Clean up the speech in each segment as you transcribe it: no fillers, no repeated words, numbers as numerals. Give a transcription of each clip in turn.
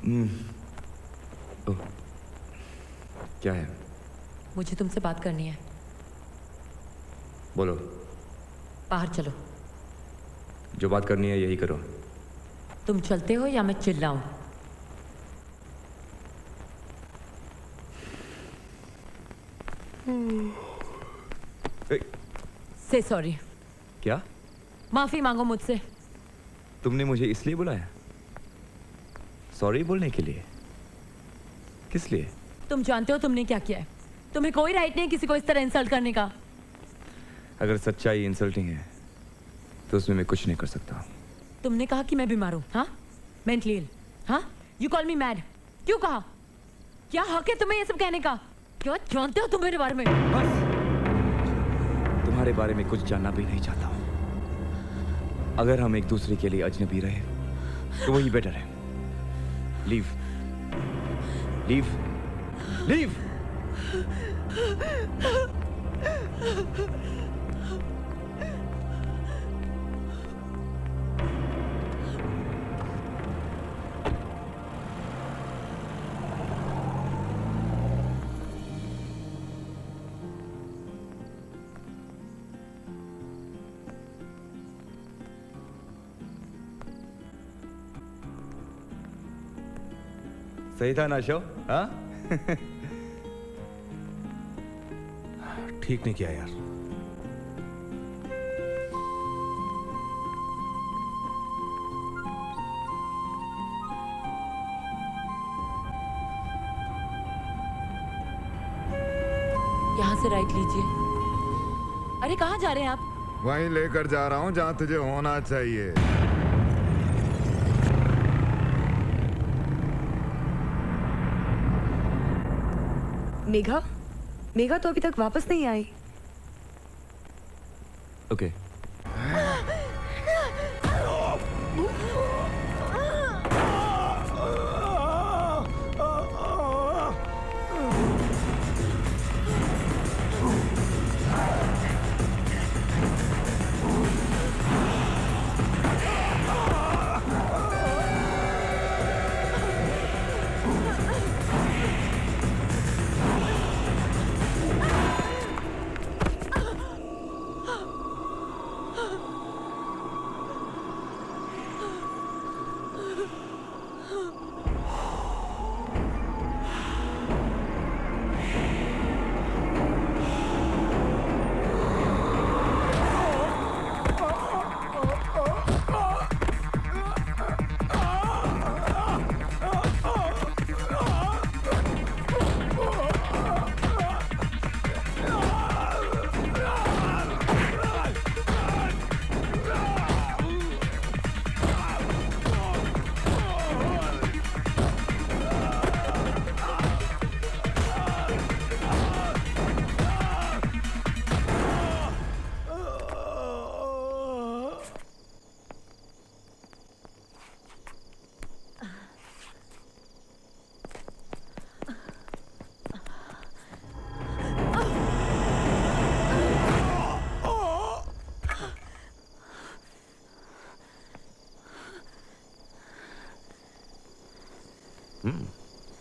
ओह, क्या है? मुझे तुमसे बात करनी है। बोलो। बाहर चलो। जो बात करनी है यही करो। तुम चलते हो या मैं चिल्लाऊं? से सॉरी। क्या? माफी मांगो मुझसे। तुमने मुझे इसलिए बुलाया? सॉरी बोलने के लिए? किस लिए? तुम जानते हो तुमने क्या किया है। तुम्हें कोई राइट नहीं किसी को इस तरह इंसल्ट करने का। अगर सच्चाई इंसल्टिंग है तो उसमें मैं कुछ नहीं कर सकता। तुमने कहा कि मैं बीमार हूं, हाँ? मेंटली इल, हाँ? You call me mad. क्यों कहा? क्या हक है तुम्हें ये सब कहने का? क्या जानते हो तुम मेरे बारे में? बस, तुम्हारे बारे में कुछ जानना भी नहीं चाहता हूं। अगर हम एक दूसरे के लिए अजनबी रहे तो वही बेटर है। Leave, leave, leave. सही था ना शो? हाँ? ठीक नहीं किया यार। यहाँ से राइट लीजिए। अरे कहाँ जा रहे हैं आप? वहीं लेकर जा रहा हूं जहां तुझे होना चाहिए। मेघा, मेघा तो अभी तक वापस नहीं आई। ओके।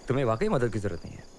तुम्हें वाकई मदद की जरूरत नहीं है।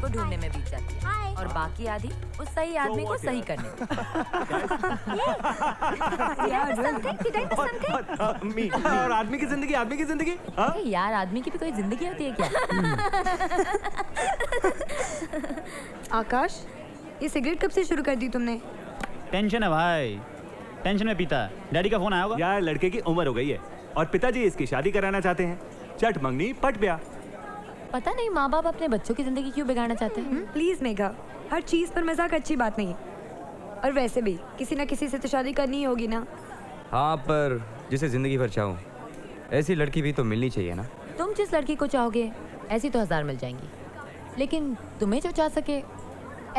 को ढूंढने में बीत जाती है और बाकी आधी उस सही आदमी को सही करने में। और आदमी की जिंदगी हाँ? यार आदमी की भी कोई जिंदगी होती है क्या? आकाश, ये सिगरेट कब से शुरू कर दी तुमने? टेंशन है भाई, टेंशन में पीता है। डैडी का फोन आया होगा। यार लड़के की उम्र हो गई है और पिताजी इसकी शादी कराना चाहते हैं। चट मंगनी पट ब्याह। पता नहीं माँ बाप अपने बच्चों की जिंदगी क्यों बिगाड़ना चाहते हैं। प्लीज मेघा, हर चीज पर मजाक अच्छी बात नहीं है। और वैसे भी किसी ना किसी से तो शादी करनी ही होगी ना। हाँ, पर जिसे जिंदगी भर चाहूँ ऐसी लड़की भी तो मिलनी चाहिए ना। तुम जिस लड़की को चाहोगे ऐसी तो 1000 मिल जाएंगी, लेकिन तुम्हें जो चाह सके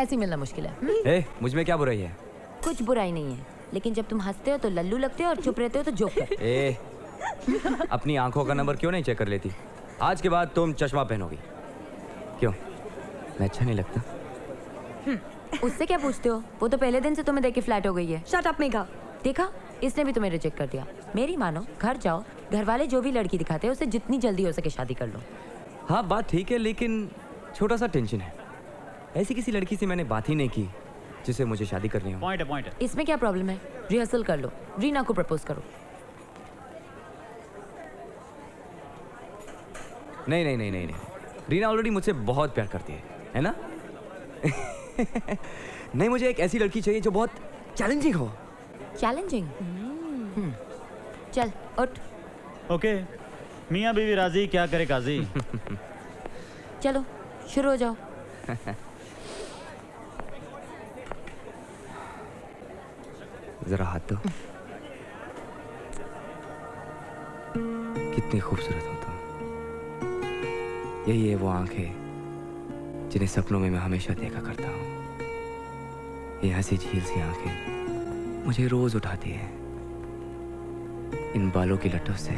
ऐसी मिलना मुश्किल है। ए, मुझ में क्या बुराई है? कुछ बुराई नहीं है, लेकिन जब तुम हंसते हो तो लल्लू लगते हो और चुप रहते हो तो जोक करते ए, अपनी आंखों का नंबर क्यों नहीं चेक कर लेती? आज के बाद तुम चश्मा पहनोगी। क्यों, मैं अच्छा नहीं लगता? हो। उससे क्या पूछते हो? वो तो पहले दिन से तुम्हें देख के फ्लैट हो गई है। Shut up Megha. देखा, इसने भी तुम्हें रिजेक्ट कर दिया। मेरी मानो, घर जाओ, घर वाले जो भी लड़की दिखाते हैं उसे जितनी जल्दी हो सके शादी कर लो। हाँ, बात ठीक है, लेकिन छोटा सा टेंशन है। ऐसी किसी लड़की से मैंने बात ही नहीं की जिसे मुझे शादी करनी हो। पॉइंट है। इसमें क्या प्रॉब्लम है? रिहर्सल कर लो, रीना को प्रपोज करो। नहीं, रीना ऑलरेडी मुझसे बहुत प्यार करती है ना? नहीं, मुझे एक ऐसी लड़की चाहिए जो बहुत चैलेंजिंग हो। चैलेंजिंग? चल उठ। ओके, मियाँ बीवी राजी, क्या करे काजी। चलो शुरू हो जाओ। जरा हाथ दो। कितनी खूबसूरत हो तुम। यही है वो आंखें जिन्हें सपनों में मैं हमेशा देखा करता हूँ। ये हंसी झील सी आंखें मुझे रोज उठाती है। इन बालों की लटों से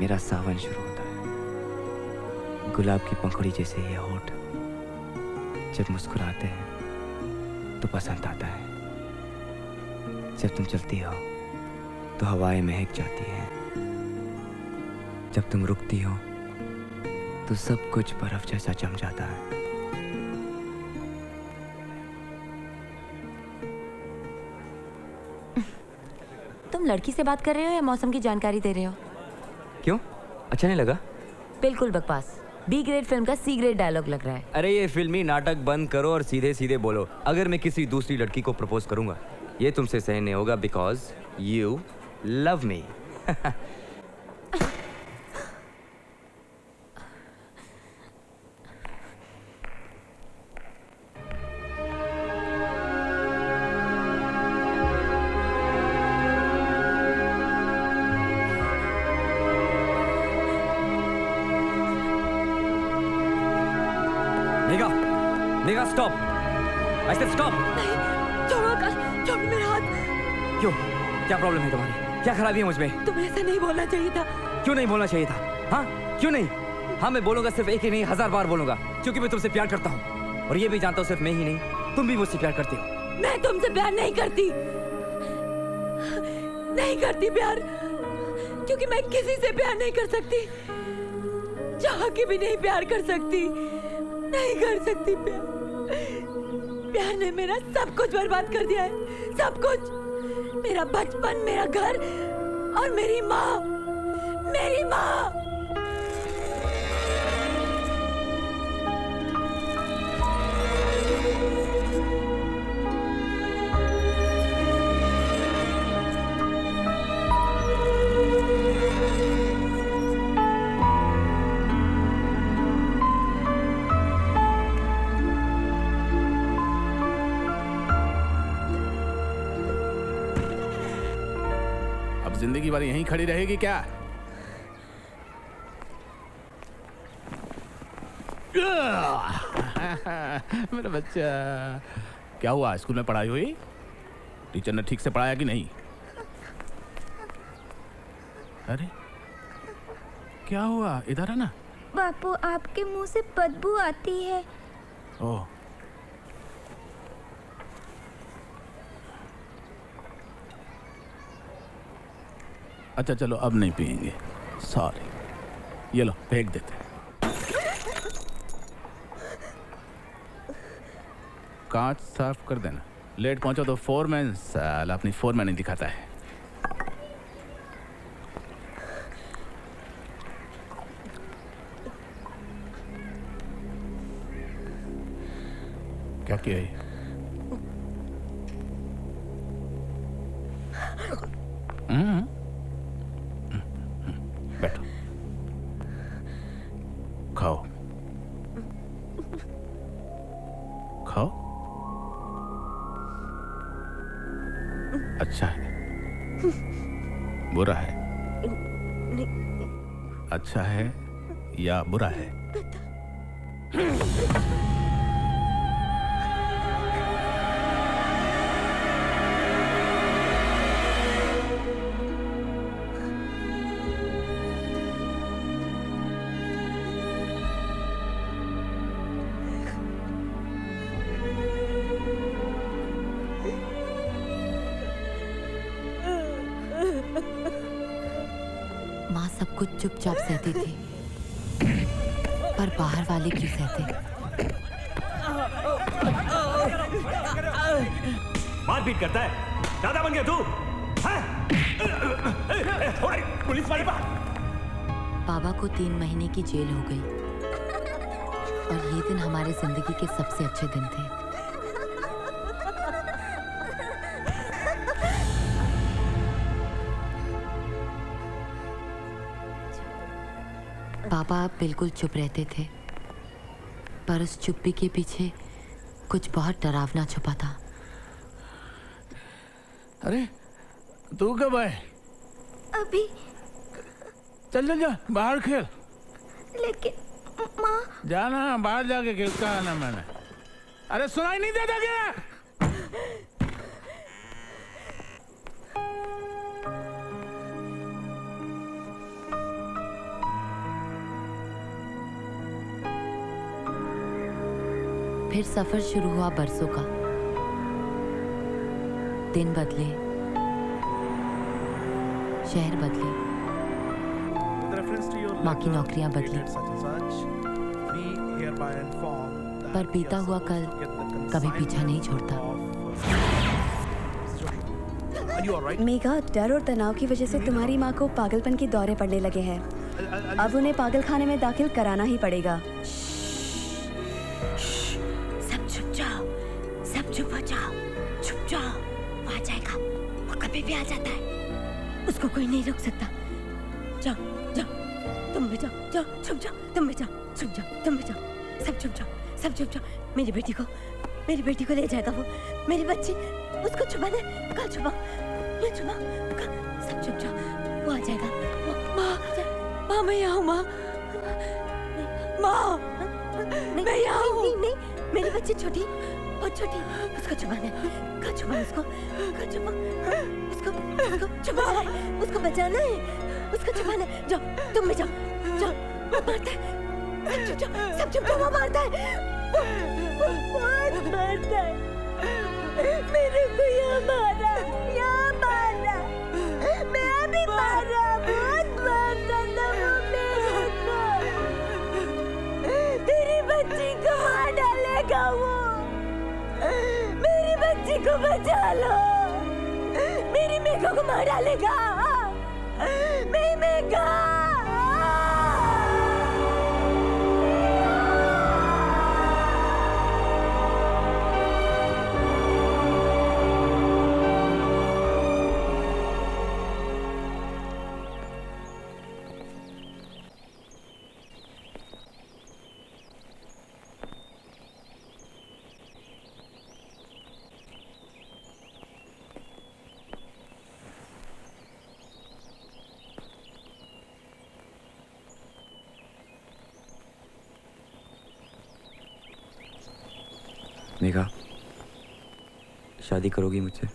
मेरा सावन शुरू होता है। गुलाब की पंखुड़ी जैसे ये होठ जब मुस्कुराते हैं तो पसंद आता है। जब तुम चलती हो तो हवाएं महक जाती हैं। जब तुम रुकती हो तो सब कुछ बर्फ जैसा जम जाता है। तुम लड़की से बात कर रहे हो या मौसम की जानकारी दे रहे हो? क्यों, अच्छा नहीं लगा? बिल्कुल बकवास। बी ग्रेड फिल्म का सी ग्रेड डायलॉग लग रहा है। अरे ये फिल्मी नाटक बंद करो और सीधे सीधे बोलो। अगर मैं किसी दूसरी लड़की को प्रपोज करूंगा ये तुमसे सहन नहीं होगा बिकॉज यू लव मी। नेगा स्टॉप। I said stop. छोड़ो आकाश, छोड़ो मेरा हाथ। क्यों, क्या प्रॉब्लम है तुम्हारी? क्या खराबी है मुझ में? तुम्हें ऐसा नहीं बोलना चाहिए था। क्यों नहीं बोलना चाहिए था? हाँ, क्यों नहीं? हाँ, मैं बोलूंगा, सिर्फ एक ही नहीं 1000 बार बोलूंगा, क्योंकि मैं तुमसे प्यार करता हूँ। और ये भी जानता हूँ सिर्फ मैं ही नहीं, तुम भी मुझसे प्यार करती हो। मैं तुमसे प्यार नहीं करती, नहीं करती प्यार, क्योंकि मैं किसी से प्यार नहीं कर सकती, चाह के भी नहीं प्यार कर सकती, नहीं कर सकती प्यार। प्यार ने मेरा सब कुछ बर्बाद कर दिया है, सब कुछ। मेरा बचपन, मेरा घर और मेरी माँ, मेरी माँ। जिंदगी भर यहीं खड़ी रहेगी क्या? मेरा बच्चा, क्या हुआ? स्कूल में पढ़ाई हुई? टीचर ने ठीक से पढ़ाया कि नहीं? अरे क्या हुआ? इधर है ना। बापू, आपके मुंह से बदबू आती है। ओह, अच्छा चलो अब नहीं पियेंगे, सॉरी। ये लो फेंक देते हैं। कांच साफ कर देना। लेट पहुंचो तो फोरमैन साला अपनी फोरमैन ही दिखाता है। क्या किया ये? बैठो, खाओ खाओ। अच्छा है, बुरा है? अच्छा है या बुरा है? माँ सब कुछ चुपचाप सहती थी, पर बाहर वाले क्यों सहते? मारपीट करता है, दादा बन गया तू? पुलिस वाले बाबा को 3 महीने की जेल हो गई और ये दिन हमारे जिंदगी के सबसे अच्छे दिन थे। बाबा बिल्कुल चुप रहते थे, पर उस चुप्पी के पीछे कुछ बहुत डरावना छुपा था। अरे तू कब आए? अभी। चल चल जा, बाहर खेल। लेकिन माँ। जाना, बाहर जाके खेल। कहा ना मैंने? अरे सुनाई नहीं देता क्या? फिर सफर शुरू हुआ बरसों का। दिन बदले, शहर बदले, माँ की नौकरियां बदली, पर बीता हुआ कल कभी पीछा नहीं छोड़ता। मेघा, डर और तनाव की वजह से तुम्हारी माँ को पागलपन के दौरे पड़ने लगे हैं। अब उन्हें पागल खाने में दाखिल कराना ही पड़ेगा। सब चुप जाओ, सब चुप हो जाओ, चुप जाओ। वो आ जाएगा, वो कभी भी आ जाता है, उसको कोई नहीं रोक सकता। जाओ जाओ, तुम भी जाओ, जाओ चुप जाओ, तुम भी जाओ, चुप जाओ, तुम भी जाओ, सब चुप जाओ, सब चुप जाओ। मेरी बेटी को ले जाएगा वो, मेरी बच्ची, उसको छुपाना है। कहाँ छुपाओ? ये छुपाओ, सब चुप जाओ, वो आ जाएगा। माँ, मैं यहाँ हूँ। माँ, मैं यहाँ हूँ। नहीं, मेरी बच्ची छोटी, बहुत छोटी, उसको छुपाना है। कहाँ छुपाओ उसको? कहाँ छुपाओ? उसको छुपाना है, उसको बचाना है, उसको छुपाना है। जाओ, तुम भी जाओ, जाओ। मारता है, सब चुप जाओ, वो मारता है, वो बहुत मारता है। मेरे को यहाँ मारा, मैं अभी मारा, बहुत मारता था वो मेरे को। तेरी बच्ची को मार डालेगा वो। मेरी बच्ची को बचा लो, मेरी मेघा को मार डालेगा। मेरी मेघा। मेघा, शादी करोगी मुझसे?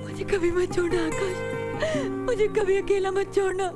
मुझे कभी मत छोड़ना आकाश, मुझे कभी अकेला मत छोड़ना।